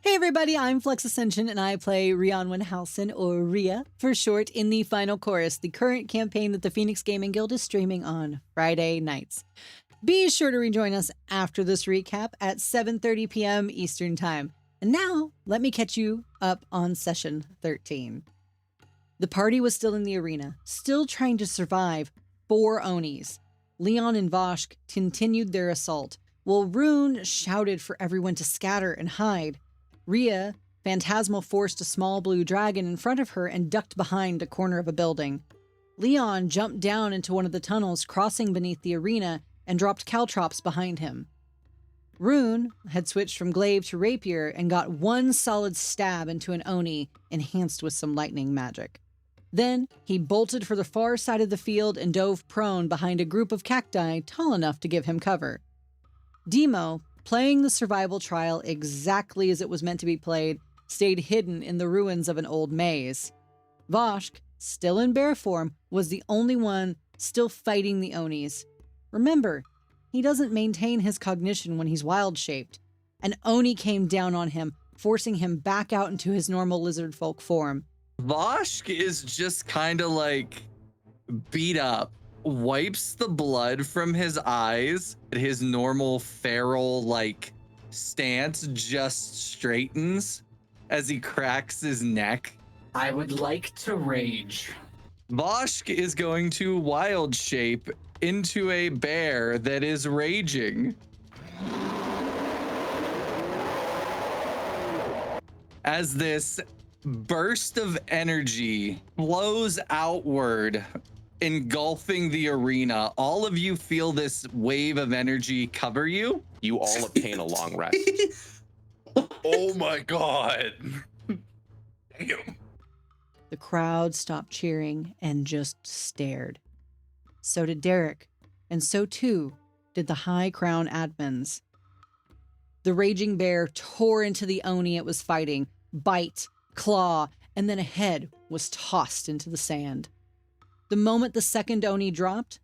Hey everybody, I'm Flux Ascension and I play Rhianwyn Halcyne, or Rhea for short, in the Final Chorus, the current campaign that the Phoenix Gaming Guild is streaming on Friday nights. Be sure to rejoin us after this recap at 7:30 p.m. Eastern Time. And now, let me catch you up on Session 13. The party was still in the arena, still trying to survive 4 Onis. Leon and Voshk continued their assault, while Rune shouted for everyone to scatter and hide. Rhea, Phantasmal forced a small blue dragon in front of her and ducked behind a corner of a building. Leon jumped down into one of the tunnels crossing beneath the arena and dropped caltrops behind him. Rune had switched from glaive to rapier and got one solid stab into an Oni, enhanced with some lightning magic. Then he bolted for the far side of the field and dove prone behind a group of cacti tall enough to give him cover. Demo, playing the survival trial exactly as it was meant to be played, stayed hidden in the ruins of an old maze. Voshk, still in bear form, was the only one still fighting the Onis. Remember, he doesn't maintain his cognition when he's wild-shaped. An Oni came down on him, forcing him back out into his normal lizard folk form. Voshk is just kind of like beat up, wipes the blood from his eyes. His normal feral like stance just straightens as he cracks his neck. I would like to rage. Voshk is going to wild shape into a bear that is raging. As this burst of energy flows outward, engulfing the arena, all of you feel this wave of energy cover you. You all obtain a long rest. Oh my god. Damn. The crowd stopped cheering and just stared. So did Derek, and so too did the High Crown admins. The raging bear tore into the Oni it was fighting, bite, claw, and then a head was tossed into the sand. The moment the second Oni dropped,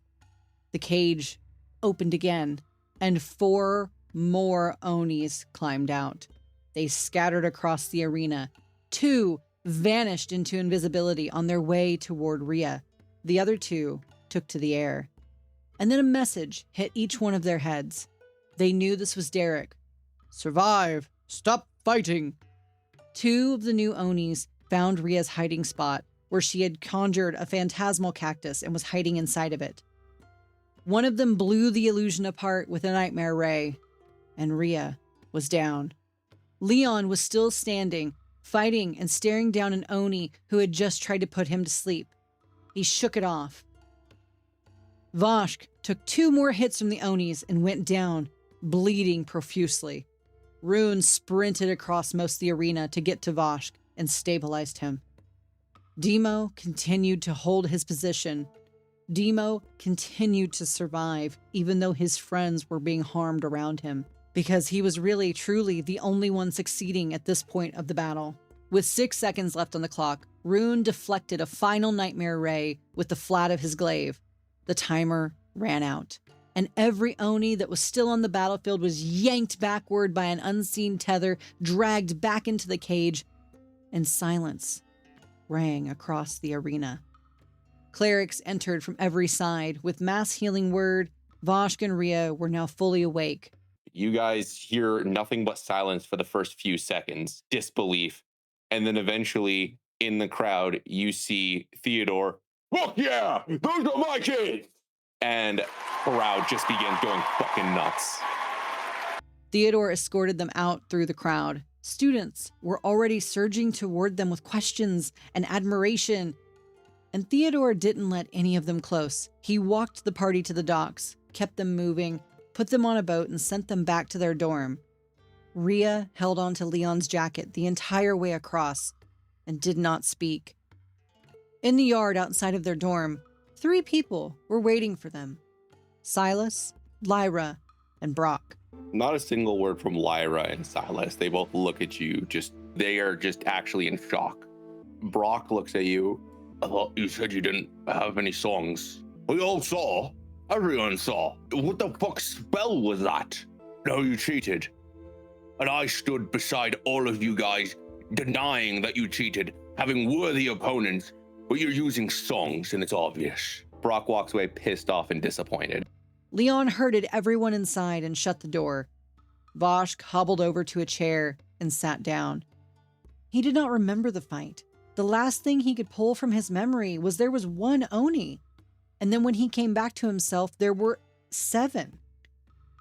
the cage opened again, and 4 more Onis climbed out. They scattered across the arena. 2 vanished into invisibility on their way toward Rhea. The other 2 took to the air. And then a message hit each one of their heads. They knew this was Derek. Survive! Stop fighting! 2 of the new Onis found Rhea's hiding spot, where she had conjured a phantasmal cactus and was hiding inside of it. One of them blew the illusion apart with a nightmare ray, and Rhea was down. Leon was still standing, fighting and staring down an Oni who had just tried to put him to sleep. He shook it off. Voshk took 2 more hits from the Onis and went down, bleeding profusely. Rune sprinted across most of the arena to get to Voshk and stabilized him. Demo continued to hold his position. Demo continued to survive, even though his friends were being harmed around him, because he was really, truly the only one succeeding at this point of the battle. With 6 seconds left on the clock, Rune deflected a final nightmare ray with the flat of his glaive. The timer ran out, and every Oni that was still on the battlefield was yanked backward by an unseen tether, dragged back into the cage, and silence rang across the arena. Clerics entered from every side. With mass healing word, Voshk and Rhea were now fully awake. You guys hear nothing but silence for the first few seconds, disbelief, and then eventually in the crowd you see Theodore, "Fuck yeah, those are my kids!" And crowd just begins going fucking nuts. Theodore escorted them out through the crowd. Students were already surging toward them with questions and admiration, and Theodore didn't let any of them close. He walked the party to the docks, kept them moving, put them on a boat, and sent them back to their dorm. Rhea held onto Leon's jacket the entire way across and did not speak. In the yard outside of their dorm, 3 people were waiting for them: Silas, Lyra, and Brock. Not a single word from Lyra and Silas. They both look at you, they are just actually in shock. Brock looks at you. "I thought you said you didn't have any songs." "We all saw. Everyone saw. What the fuck spell was that?" "No, you cheated." and I stood beside all of you guys, denying that you cheated, having worthy opponents, but you're using songs, and it's obvious. Brock walks away pissed off and disappointed. Leon herded everyone inside and shut the door. Voshk hobbled over to a chair and sat down. He did not remember the fight. The last thing he could pull from his memory was there was one Oni. And then when he came back to himself, there were 7.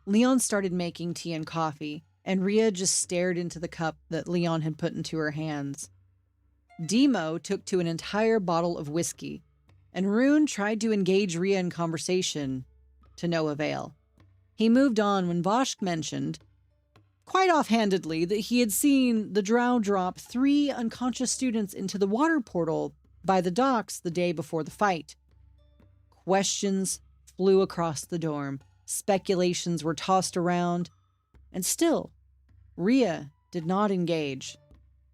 Leon started making tea and coffee, and Rhea just stared into the cup that Leon had put into her hands. Demo took to an entire bottle of whiskey, and Rune tried to engage Rhea in conversation, to no avail. He moved on when Voshk mentioned, quite offhandedly, that he had seen the Drow drop 3 unconscious students into the water portal by the docks the day before the fight. Questions flew across the dorm. Speculations were tossed around. And still, Rhea did not engage.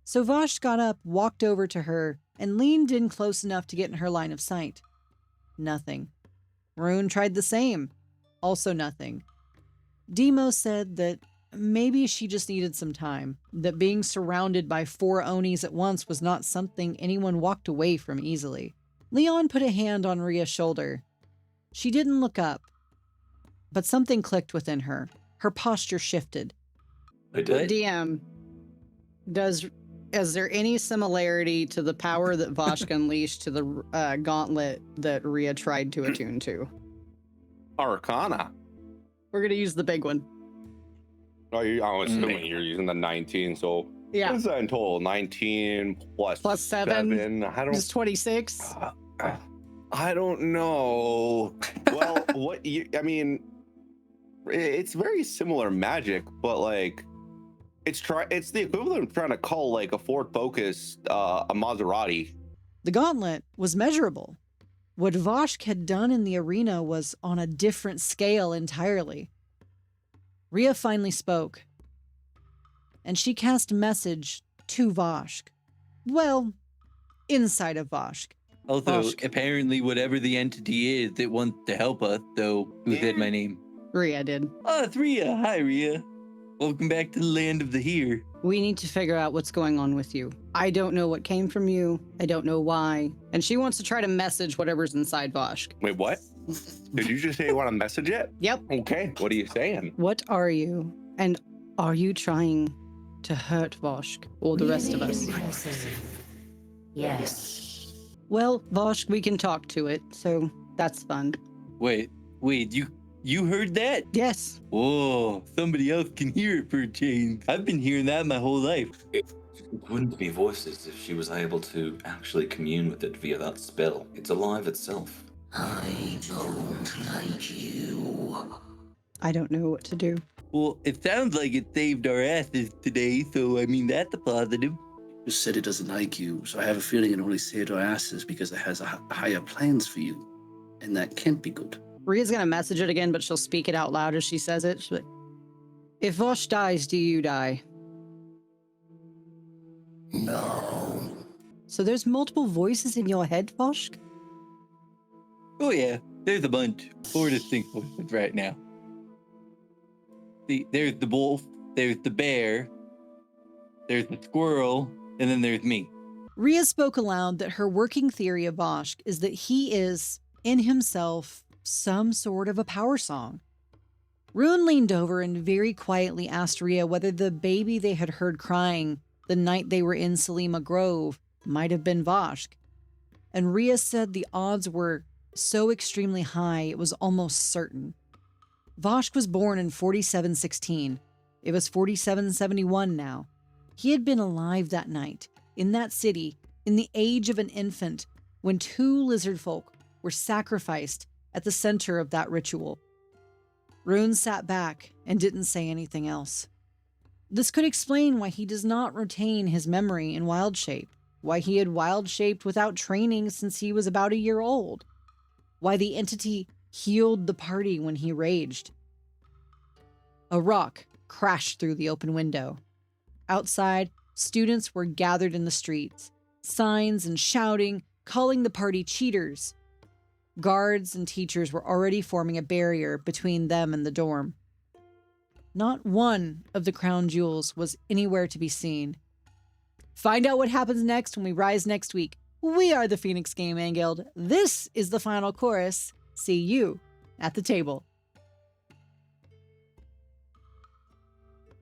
So Vosh got up, walked over to her, and leaned in close enough to get in her line of sight. Nothing. Rune tried the same. Also nothing. Demo said that maybe she just needed some time, that being surrounded by 4 Onis at once was not something anyone walked away from easily. Leon put a hand on Rhea's shoulder. She didn't look up, but something clicked within her. Her posture shifted. I did. DM, is there any similarity to the power that Voshk unleashed to the gauntlet that Rhea tried to attune to? Arcana. We're going to use the big one. Oh, I'm assuming you're using the 19, so Yeah. what is that in total? 19 plus Plus 7. I Just 26. I don't know. Well, it's very similar magic, but like it's the equivalent of trying to call like a Ford Focus a Maserati. The gauntlet was measurable. What Voshk had done in the arena was on a different scale entirely. Rhea finally spoke, and she cast a message to Voshk. Well, inside of Voshk. Although, Voshk. apparently, whatever the entity is that wants to help us, though, who said my name? Rhea did. Oh, it's Rhea. Hi, Rhea. Welcome back to the land of the here. We need to figure out what's going on with you. I don't know what came from you. I don't know why. And she wants to try to message whatever's inside Voshk. Wait, what? Did you just say you want to message it? Yep. Okay, what are you saying? What are you? And are you trying to hurt Voshk or the rest of us? Yes. Well, Voshk, we can talk to it, so that's fun. Wait, you heard that? Yes. Whoa, somebody else can hear it for a change. I've been hearing that my whole life. It wouldn't be voices if she was able to actually commune with it via that spell. It's alive itself. I don't like you. I don't know what to do. Well, it sounds like it saved our asses today, so I mean, that's a positive. You said it doesn't like you, so I have a feeling it only saved our asses because it has higher plans for you. And that can't be good. Rhea's gonna message it again, but she'll speak it out loud as she says it. She'll be like, if Vosh dies, do you die? No. So there's multiple voices in your head, Voshk? Oh yeah, there's a bunch. 4 distinct voices right now. See, there's the wolf, there's the bear, there's the squirrel, and then there's me. Rhea spoke aloud that her working theory of Voshk is that he is, in himself, some sort of a power song. Rune leaned over and very quietly asked Rhea whether the baby they had heard crying the night they were in Selima Grove might have been Voshk. And Rhea said the odds were so extremely high it was almost certain. Voshk was born in 4716. It was 4771 now. He had been alive that night, in that city, in the age of an infant, when 2 lizard folk were sacrificed at the center of that ritual. Rune sat back and didn't say anything else. This could explain why he does not retain his memory in wild shape, why he had wild shaped without training since he was about a year old, why the entity healed the party when he raged. A rock crashed through the open window. Outside, students were gathered in the streets, signs and shouting, calling the party cheaters. Guards and teachers were already forming a barrier between them and the dorm. Not one of the crown jewels was anywhere to be seen. Find out what happens next when we rise next week. We are the Phoenix Game Man Guild. This is the final chorus. See you at the table.